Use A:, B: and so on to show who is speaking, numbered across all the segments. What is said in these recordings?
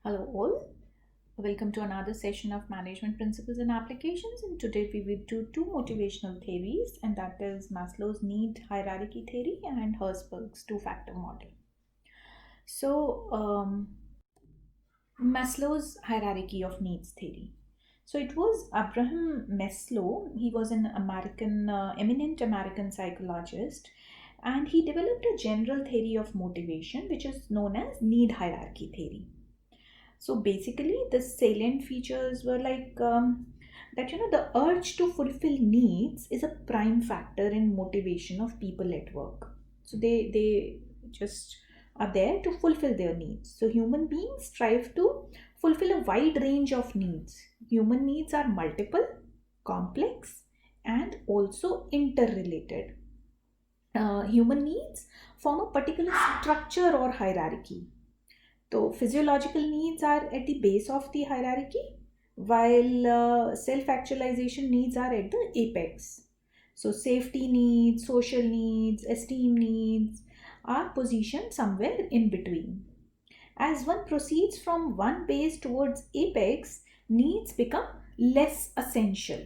A: Hello, all. Welcome to another session of Management Principles and Applications. And today we will do two motivational theories, and that is Maslow's need hierarchy theory and Herzberg's two-factor model. So, Maslow's hierarchy of needs theory. So it was Abraham Maslow. He was an eminent American psychologist, and he developed a general theory of motivation, which is known as need hierarchy theory. So basically, the salient features were like that the urge to fulfill needs is a prime factor in motivation of people at work. So they just are there to fulfill their needs. So human beings strive to fulfill a wide range of needs. Human needs are multiple, complex, and also interrelated. Human needs form a particular structure or hierarchy. So, physiological needs are at the base of the hierarchy, while self actualization needs are at the apex. So, safety needs, social needs, esteem needs are positioned somewhere in between. As one proceeds from one base towards apex, needs become less essential.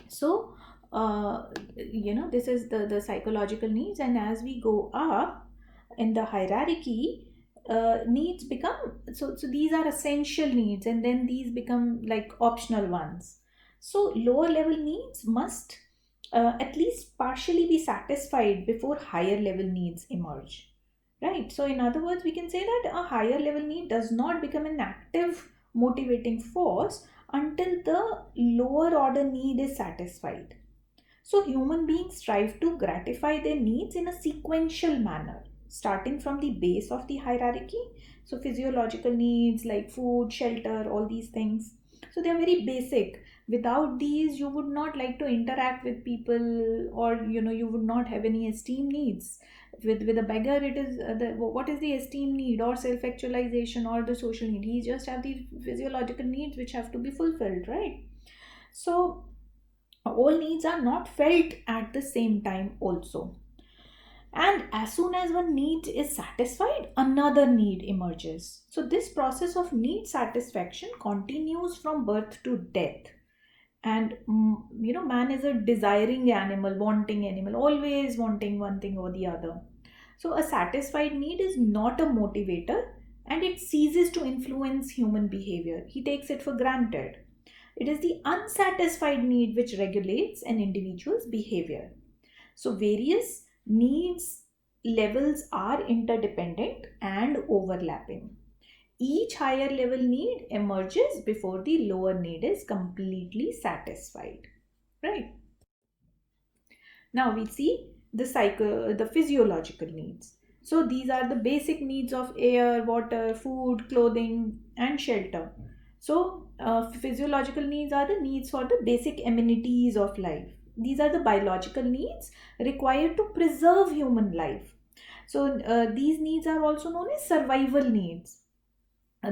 A: So, this is the psychological needs, and as we go up in the hierarchy, needs become so these are essential needs, and then these become like optional ones. So lower level needs must at least partially be satisfied before higher level needs emerge, right? So in other words, we can say that a higher level need does not become an active motivating force until the lower order need is satisfied. So, human beings strive to gratify their needs in a sequential manner, starting from the base of the hierarchy. So, physiological needs like food, shelter, all these things. So, they are very basic. Without these, you would not like to interact with people, or you would not have any esteem needs. With a beggar, it is what is the esteem need or self actualization or the social need? He just have the physiological needs which have to be fulfilled, right? So all needs are not felt at the same time also, and as soon as one need is satisfied, another need emerges. So this process of need satisfaction continues from birth to death. And man is a desiring animal, wanting animal, always wanting one thing or the other. So a satisfied need is not a motivator, and it ceases to influence human behavior. He takes it for granted. It is the unsatisfied need which regulates an individual's behavior. So, various needs levels are interdependent and overlapping. Each higher level need emerges before the lower need is completely satisfied. Right? Now we see the physiological needs. So these are the basic needs of air, water, food, clothing, and shelter. So physiological needs are the needs for the basic amenities of life. These are the biological needs required to preserve human life. So these needs are also known as survival needs.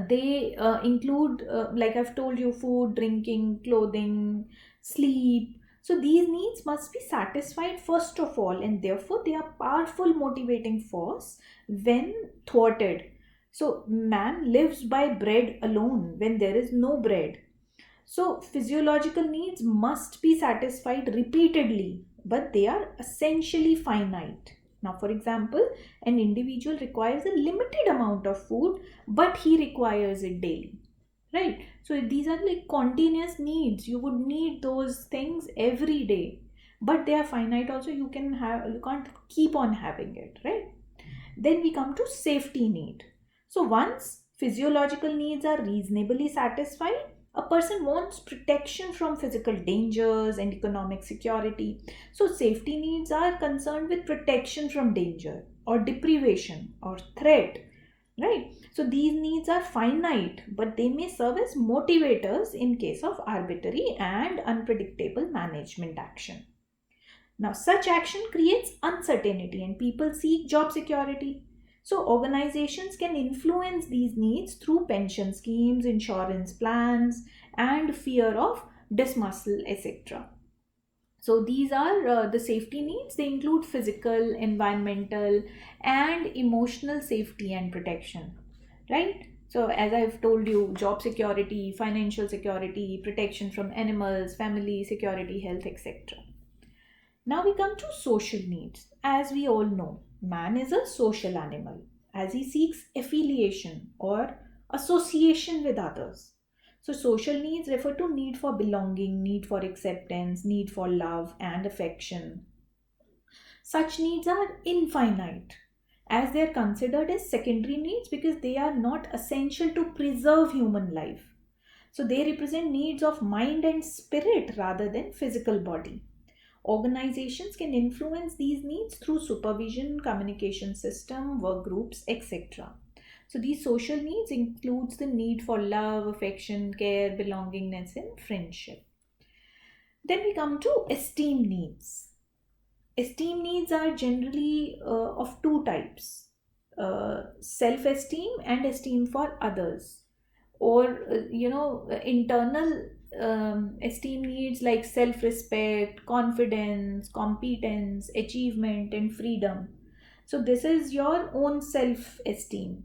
A: They include, like I've told you, food, drinking, clothing, sleep. So these needs must be satisfied first of all, and therefore they are powerful motivating force when thwarted. So man lives by bread alone when there is no bread. So physiological needs must be satisfied repeatedly, but they are essentially finite. Now, for example, an individual requires a limited amount of food, but he requires it daily. Right? So these are like continuous needs. You would need those things every day, but they are finite also. You can't keep on having it, right? Then we come to safety need. So once physiological needs are reasonably satisfied, a person wants protection from physical dangers and economic security. So safety needs are concerned with protection from danger or deprivation or threat, right? So these needs are finite, but they may serve as motivators in case of arbitrary and unpredictable management action. Now, such action creates uncertainty and people seek job security. So, organizations can influence these needs through pension schemes, insurance plans, and fear of dismissal, etc. So, these are the safety needs. They include physical, environmental, and emotional safety and protection, right? So, as I've told you, job security, financial security, protection from animals, family security, health, etc. Now we come to social needs. As we all know, man is a social animal as he seeks affiliation or association with others. So, social needs refer to need for belonging, need for acceptance, need for love and affection. Such needs are infinite as they are considered as secondary needs because they are not essential to preserve human life. So, they represent needs of mind and spirit rather than physical body. Organizations can influence these needs through supervision, communication system, work groups, etc. So these social needs includes the need for love, affection, care, belongingness, and friendship. Then we come to esteem needs. Esteem needs are generally of two types: self esteem and esteem for others, or internal esteem needs like self respect, confidence, competence, achievement, and freedom. So, this is your own self esteem.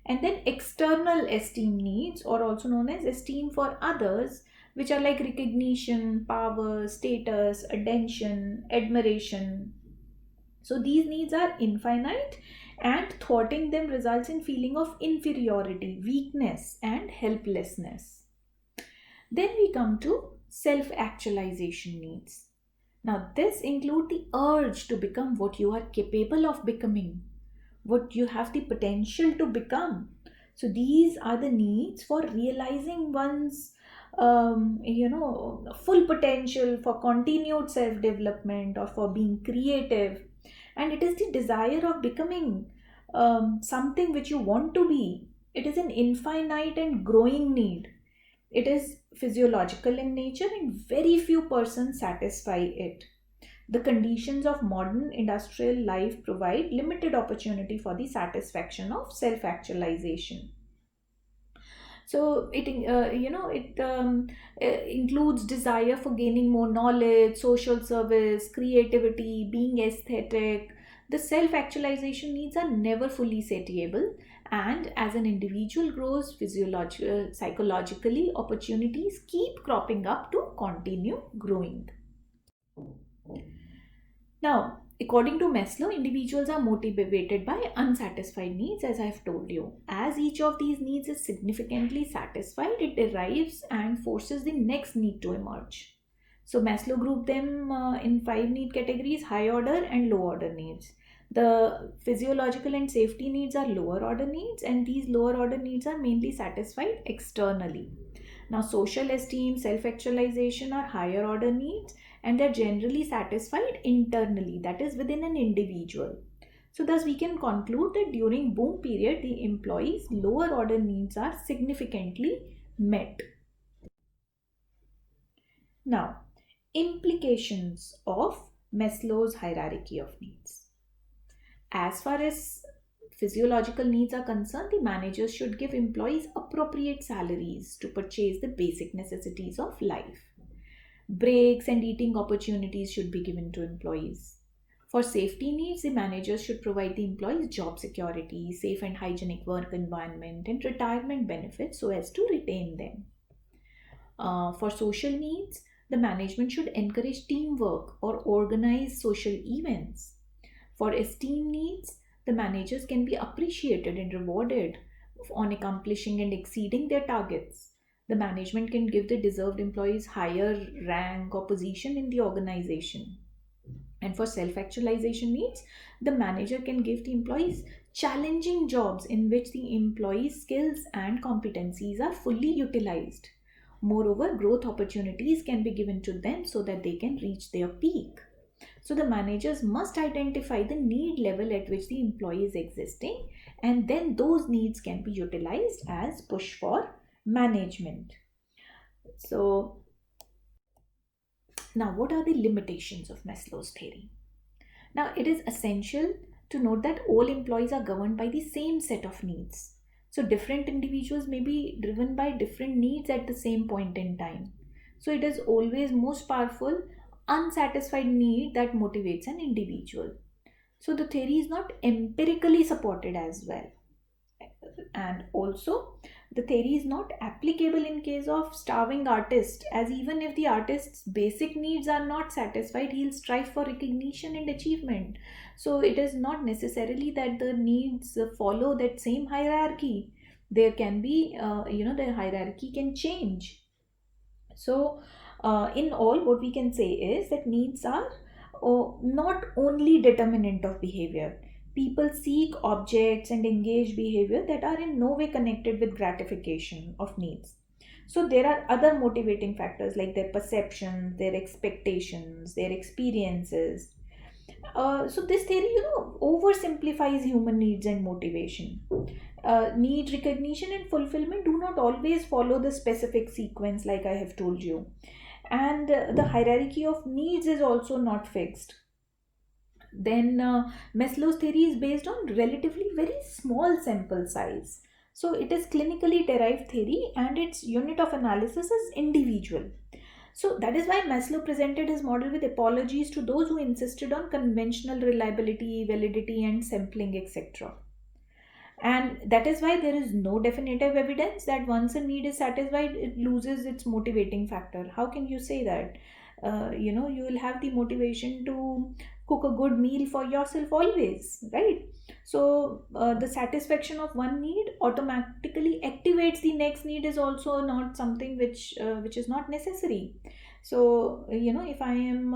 A: And then external esteem needs, or also known as esteem for others, which are like recognition, power, status, attention, admiration. So these needs are infinite, and thwarting them results in feeling of inferiority, weakness, and helplessness. Then we come to self-actualization needs. Now this include the urge to become what you are capable of becoming, what you have the potential to become. So these are the needs for realizing one's full potential, for continued self development, or for being creative. And it is the desire of becoming something which you want to be. It is an infinite and growing need. It is physiological in nature, and very few persons satisfy it. The conditions of modern industrial life provide limited opportunity for the satisfaction of self actualization. So it includes desire for gaining more knowledge, social service, creativity, being aesthetic. The self actualization needs are never fully satiable, and as an individual grows physiologically, psychologically, opportunities keep cropping up to continue growing. Now, according to Maslow, individuals are motivated by unsatisfied needs, as I've told you. As each of these needs is significantly satisfied, it derives and forces the next need to emerge. So, Maslow grouped them in five need categories: high order and low order needs. The physiological and safety needs are lower order needs, and these lower order needs are mainly satisfied externally. Now, social esteem, self actualization are higher order needs, and they're generally satisfied internally, that is, within an individual. So, thus, we can conclude that during boom period, the employees' lower order needs are significantly met. Now, implications of Maslow's hierarchy of needs. As far as physiological needs are concerned, the managers should give employees appropriate salaries to purchase the basic necessities of life. Breaks and eating opportunities should be given to employees. For safety needs, the managers should provide the employees job security, safe and hygienic work environment, and retirement benefits so as to retain them. For social needs, the management should encourage teamwork or organize social events. For esteem needs, the managers can be appreciated and rewarded on accomplishing and exceeding their targets. The management can give the deserved employees higher rank or position in the organization. And for self actualization needs, the manager can give the employees challenging jobs in which the employees' skills and competencies are fully utilized. Moreover, growth opportunities can be given to them so that they can reach their peak. So the managers must identify the need level at which the employee is existing, and then those needs can be utilized as push for management. So now, what are the limitations of Maslow's theory? Now, it is essential to note that all employees are governed by the same set of needs. So, different individuals may be driven by different needs at the same point in time. So, it is always most powerful unsatisfied need that motivates an individual. So, the theory is not empirically supported as well. And also, The theory is not applicable in case of starving artist, as even if the artist's basic needs are not satisfied, he'll strive for recognition and achievement. So it is not necessarily that the needs follow that same hierarchy. There can be, the hierarchy can change. So, in all, what we can say is that needs are not only determinant of behavior. People seek objects and engage behavior that are in no way connected with gratification of needs. So, there are other motivating factors like their perceptions, their expectations, their experiences. So, this theory, oversimplifies human needs and motivation. Need recognition and fulfillment do not always follow the specific sequence, like I have told you. And the hierarchy of needs is also not fixed. Then Maslow's theory is based on relatively very small sample size. So it is clinically derived theory and its unit of analysis is individual. So that is why Maslow presented his model with apologies to those who insisted on conventional reliability, validity, and sampling, etc. And that is why there is no definitive evidence that once a need is satisfied, it loses its motivating factor. How can you say that? You will have the motivation to cook a good meal for yourself always, right? So the satisfaction of one need automatically activates the next need is also not something which is not necessary. So if I am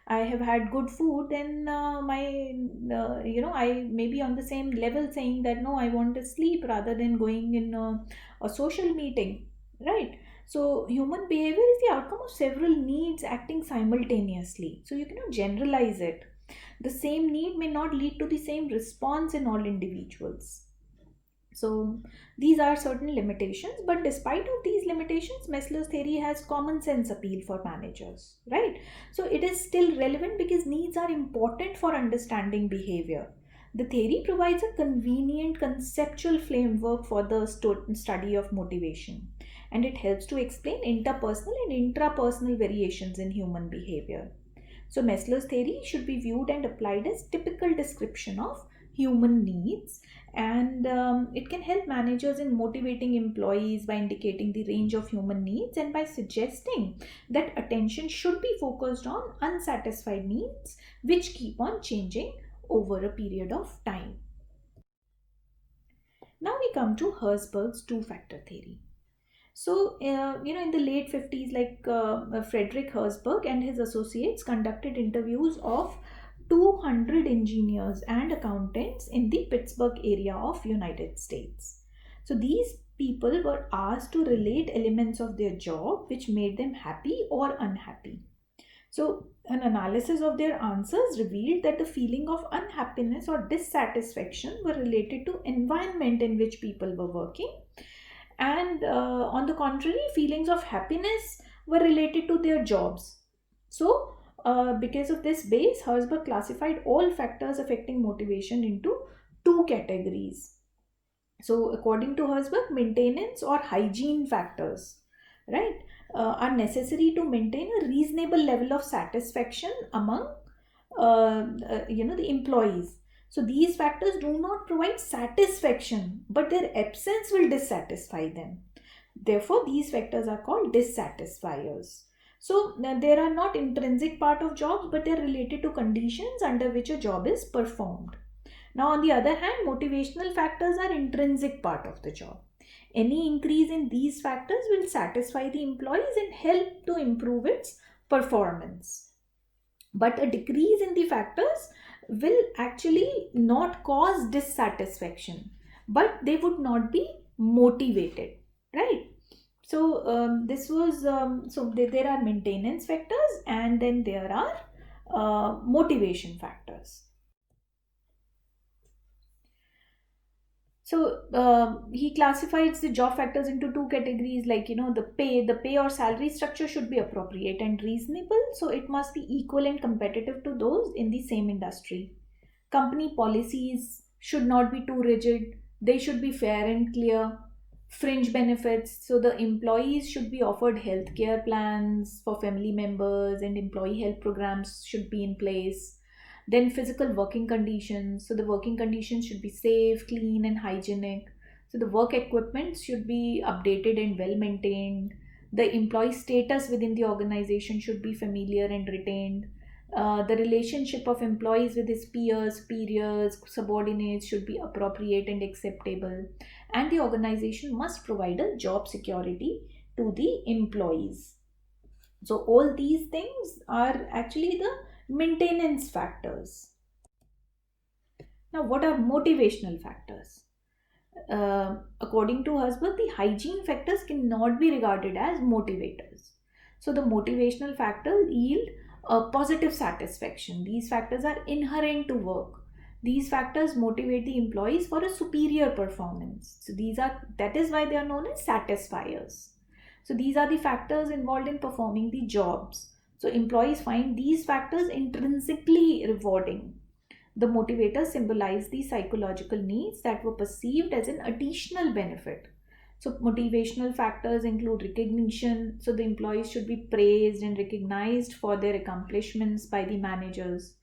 A: I have had good food, then I may be on the same level saying that no, I want to sleep rather than going in a social meeting, right? So human behavior is the outcome of several needs acting simultaneously. So you cannot generalize it. The same need may not lead to the same response in all individuals. So these are certain limitations, but despite of these limitations, Meslow's theory has common sense appeal for managers, right? So it is still relevant because needs are important for understanding behavior. The theory provides a convenient conceptual framework for the study of motivation, and it helps to explain interpersonal and intrapersonal variations in human behavior. So Maslow's theory should be viewed and applied as typical description of human needs, and it can help managers in motivating employees by indicating the range of human needs and by suggesting that attention should be focused on unsatisfied needs which keep on changing over a period of time. Now we come to Herzberg's two-factor theory. So, in the late 50s, like Frederick Herzberg and his associates conducted interviews of 200 engineers and accountants in the Pittsburgh area of United States. So these people were asked to relate elements of their job which made them happy or unhappy. So an analysis of their answers revealed that the feeling of unhappiness or dissatisfaction were related to environment in which people were working, and on the contrary, feelings of happiness were related to their jobs. So because of this base, Herzberg classified all factors affecting motivation into two categories. So according to Herzberg, maintenance or hygiene factors, right, are necessary to maintain a reasonable level of satisfaction among the employees. So these factors do not provide satisfaction, but their absence will dissatisfy them. Therefore, these factors are called dissatisfiers. So they are not intrinsic part of jobs, but they are related to conditions under which a job is performed. Now, on the other hand, motivational factors are intrinsic part of the job. Any increase in these factors will satisfy the employees and help to improve its performance. But a decrease in the factors will actually not cause dissatisfaction, but they would not be motivated, right? So this was there are maintenance factors and then there are motivation factors. So he classifies the job factors into two categories, like the pay or salary structure should be appropriate and reasonable, so it must be equal and competitive to those in the same industry. Company policies should not be too rigid, they should be fair and clear. Fringe benefits, so the employees should be offered health care plans for family members and employee health programs should be in place. Then physical working conditions, so the working conditions should be safe, clean and hygienic. So the work equipment should be updated and well maintained. The employee status within the organization should be familiar and retained. The relationship of employees with his peers, subordinates should be appropriate and acceptable. And the organization must provide a job security to the employees. So all these things are actually the maintenance factors. Now, what are motivational factors? According to Herzberg, the hygiene factors cannot be regarded as motivators. So, the motivational factors yield a positive satisfaction. These factors are inherent to work. These factors motivate the employees for a superior performance. So, that is why they are known as satisfiers. So, these are the factors involved in performing the jobs. So, employees find these factors intrinsically rewarding. The motivators symbolize the psychological needs that were perceived as an additional benefit. So, motivational factors include recognition. So, the employees should be praised and recognized for their accomplishments by the managers.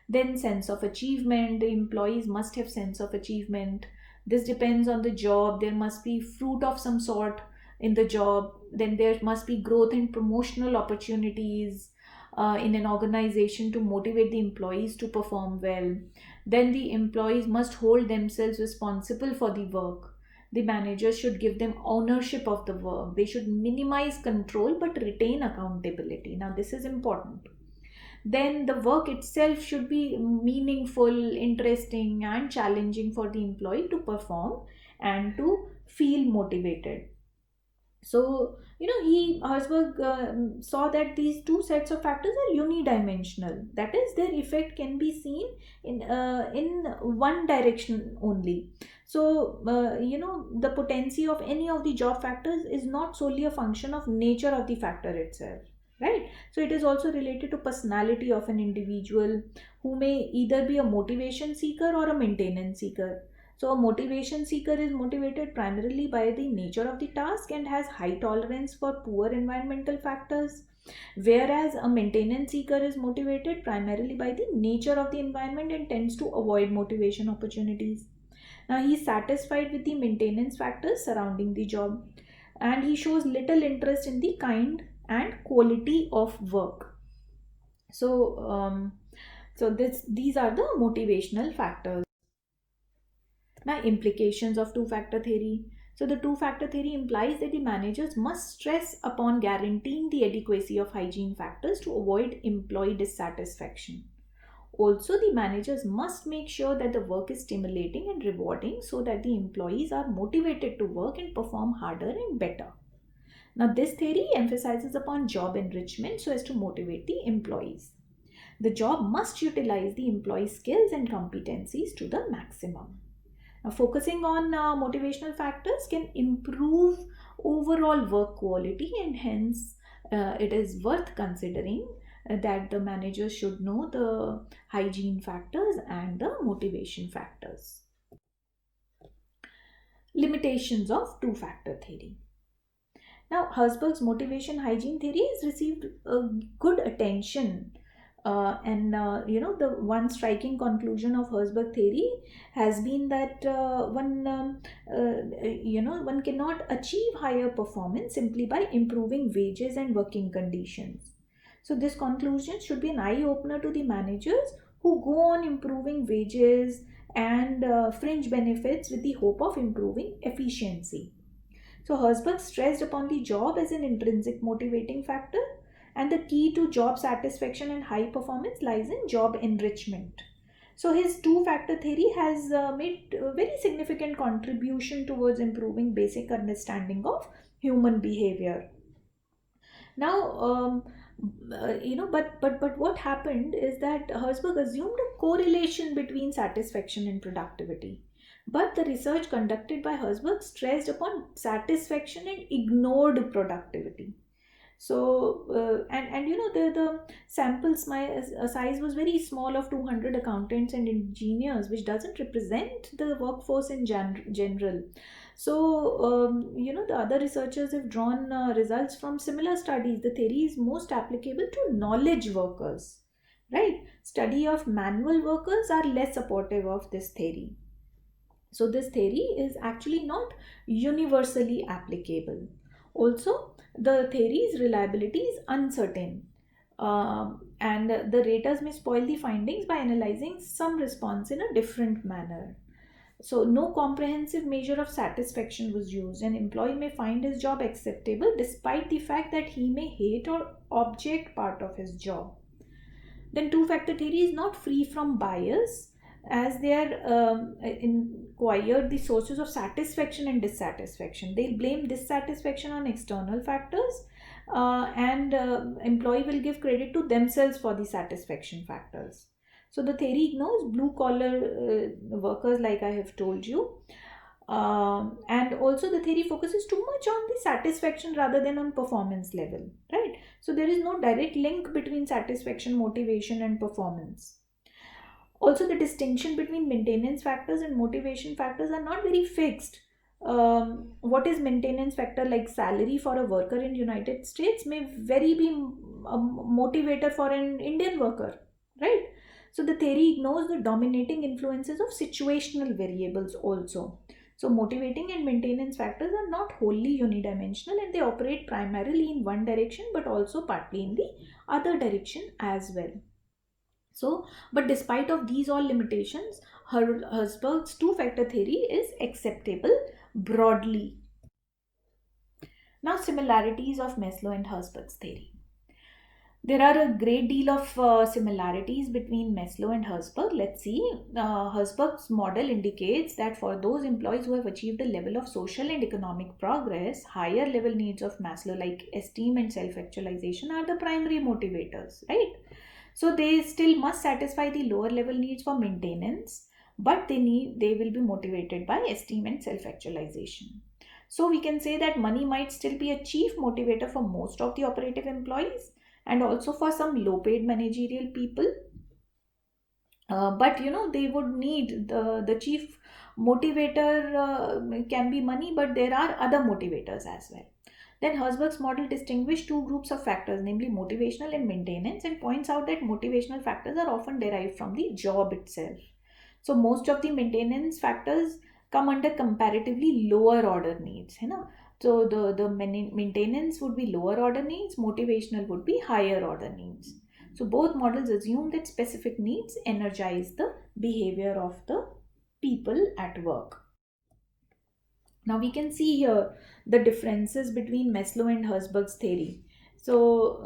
A: Then, sense of achievement. The employees must have sense of achievement. This depends on the job. There must be fruit of some sort in the job. Then, there must be growth and promotional opportunities in an organization to motivate the employees to perform well. Then the employees must hold themselves responsible for the work. The managers should give them ownership of the work. They should minimize control but retain accountability. Now, this is important. Then the work itself should be meaningful, interesting, and challenging for the employee to perform and to feel motivated. So, Herzberg saw that these two sets of factors are unidimensional. That is, their effect can be seen in one direction only. So, the potency of any of the job factors is not solely a function of nature of the factor itself, right? So, it is also related to personality of an individual who may either be a motivation seeker or a maintenance seeker. So, a motivation seeker is motivated primarily by the nature of the task and has high tolerance for poor environmental factors, whereas a maintenance seeker is motivated primarily by the nature of the environment and tends to avoid motivation opportunities. Now, he is satisfied with the maintenance factors surrounding the job, and he shows little interest in the kind and quality of work. So, these are the motivational factors. Now, implications of two factor theory. So, the two factor theory implies that the managers must stress upon guaranteeing the adequacy of hygiene factors to avoid employee dissatisfaction. Also, the managers must make sure that the work is stimulating and rewarding so that the employees are motivated to work and perform harder and better. Now, this theory emphasizes upon job enrichment so as to motivate the employees. The job must utilize the employee's skills and competencies to the maximum. Now, focusing on motivational factors can improve overall work quality, and hence it is worth considering that the manager should know the hygiene factors and the motivation factors. Limitations of two factor theory. Now, Herzberg's motivation hygiene theory has received good attention. The one striking conclusion of Herzberg theory has been that one cannot achieve higher performance simply by improving wages and working conditions. So, this conclusion should be an eye opener to the managers who go on improving wages and fringe benefits with the hope of improving efficiency. So, Herzberg stressed upon the job as an intrinsic motivating factor, and the key to job satisfaction and high performance lies in job enrichment. So, his two factor theory has made a very significant contribution towards improving basic understanding of human behavior. Now, but what happened is that Herzberg assumed a correlation between satisfaction and productivity. But the research conducted by Herzberg stressed upon satisfaction and ignored productivity. So, the sample size was very small of 200 accountants and engineers, which doesn't represent the workforce in general. So, the other researchers have drawn results from similar studies. The theory is most applicable to knowledge workers, right? Study of manual workers are less supportive of this theory. So this theory is actually not universally applicable. Also, the theory's reliability is uncertain, and the raters may spoil the findings by analyzing some response in a different manner. So, no comprehensive measure of satisfaction was used. An employee may find his job acceptable despite the fact that he may hate or object part of his job. Then two factor theory is not free from bias, as they are inquired the sources of satisfaction and dissatisfaction. They'll blame dissatisfaction on external factors, and employee will give credit to themselves for the satisfaction factors. So the theory ignores blue collar workers, like I have told you. And also the theory focuses too much on the satisfaction rather than on performance level, right? So there is no direct link between satisfaction, motivation, and performance. Also, the distinction between maintenance factors and motivation factors are not very fixed. What is maintenance factor, like salary for a worker in United States, may very be a motivator for an Indian worker, right? So the theory ignores the dominating influences of situational variables also. So motivating and maintenance factors are not wholly unidimensional, and they operate primarily in one direction but also partly in the other direction as well. So, but despite of these all limitations, Herzberg's two-factor theory is acceptable broadly. Now, similarities of Maslow and Herzberg's theory. There are a great deal of similarities between Maslow and Herzberg. Let's see. Herzberg's model indicates that for those employees who have achieved a level of social and economic progress, higher level needs of Maslow, like esteem and self-actualization, are the primary motivators, right? So they still must satisfy the lower level needs for maintenance, but they will be motivated by esteem and self-actualization. So we can say that money might still be a chief motivator for most of the operative employees, and also for some low paid managerial people. But they would need the chief motivator can be money, but there are other motivators as well. Then Herzberg's model distinguishes two groups of factors, namely motivational and maintenance, and points out that motivational factors are often derived from the job itself. So most of the maintenance factors come under comparatively lower order needs, so the maintenance would be lower order needs, motivational would be higher order needs. So both models assume that specific needs energize the behavior of the people at work. Now we can see here the differences between Maslow and Herzberg's theory. So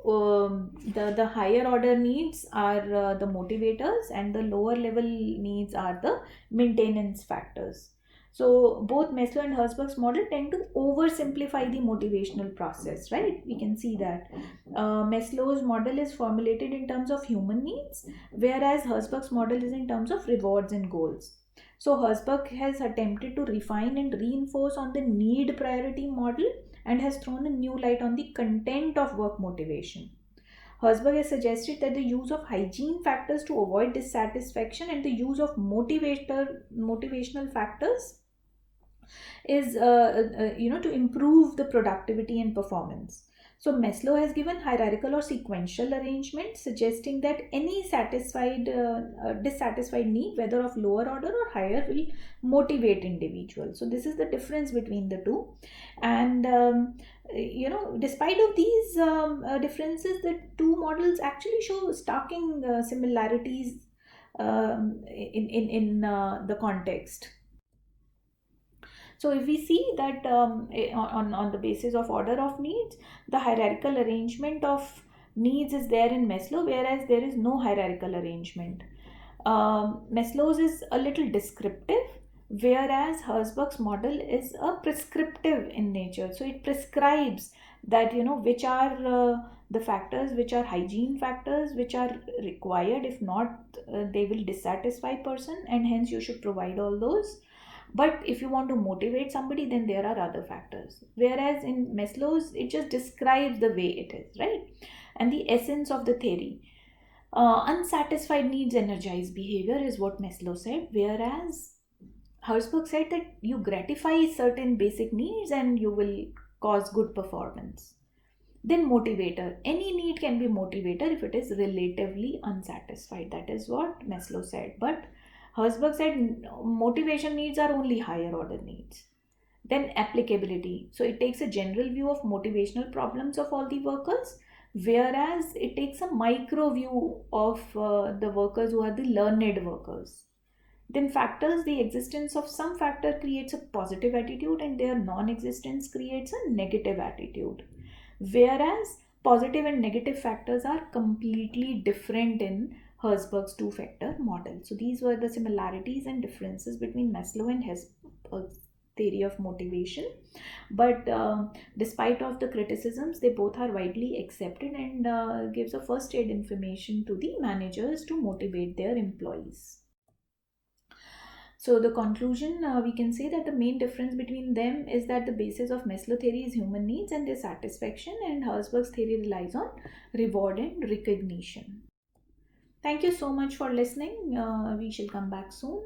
A: the higher order needs are the motivators, and the lower level needs are the maintenance factors. So both Maslow and Herzberg's model tend to oversimplify the motivational process, right? We can see that Maslow's model is formulated in terms of human needs, whereas Herzberg's model is in terms of rewards and goals. So Herzberg has attempted to refine and reinforce on the need priority model, and has thrown a new light on the content of work motivation. Herzberg has suggested that the use of hygiene factors to avoid dissatisfaction and the use of motivational factors is to improve the productivity and performance. So Maslow has given hierarchical or sequential arrangement, suggesting that any dissatisfied need, whether of lower order or higher, will motivate individuals. So this is the difference between the two. And despite of these differences, the two models actually show starking similarities in the context. So if we see that on the basis of order of needs, the hierarchical arrangement of needs is there in Maslow, whereas there is no hierarchical arrangement. Maslow's is a little descriptive, whereas Herzberg's model is a prescriptive in nature. So it prescribes that which are the factors, which are hygiene factors, which are required. If not, they will dissatisfy person, and hence you should provide all those. But if you want to motivate somebody, then there are other factors. Whereas in Maslow's, it just describes the way it is, right? And the essence of the theory. Unsatisfied needs energize behavior is what Maslow said, whereas Herzberg said that you gratify certain basic needs and you will cause good performance. Then motivator. Any need can be motivator if it is relatively unsatisfied. That is what Maslow said. But Herzberg said motivation needs are only higher order needs. Then applicability. So it takes a general view of motivational problems of all the workers, whereas it takes a micro view of the workers who are the learned workers. Then factors, the existence of some factor creates a positive attitude and their non-existence creates a negative attitude. Whereas positive and negative factors are completely different in Herzberg's two-factor model. So these were the similarities and differences between Maslow and Herzberg's theory of motivation. But despite of the criticisms, they both are widely accepted and gives a first aid information to the managers to motivate their employees. So the conclusion, we can say that the main difference between them is that the basis of Maslow theory is human needs and their satisfaction, and Herzberg's theory relies on reward and recognition. Thank you so much for listening. We shall come back soon.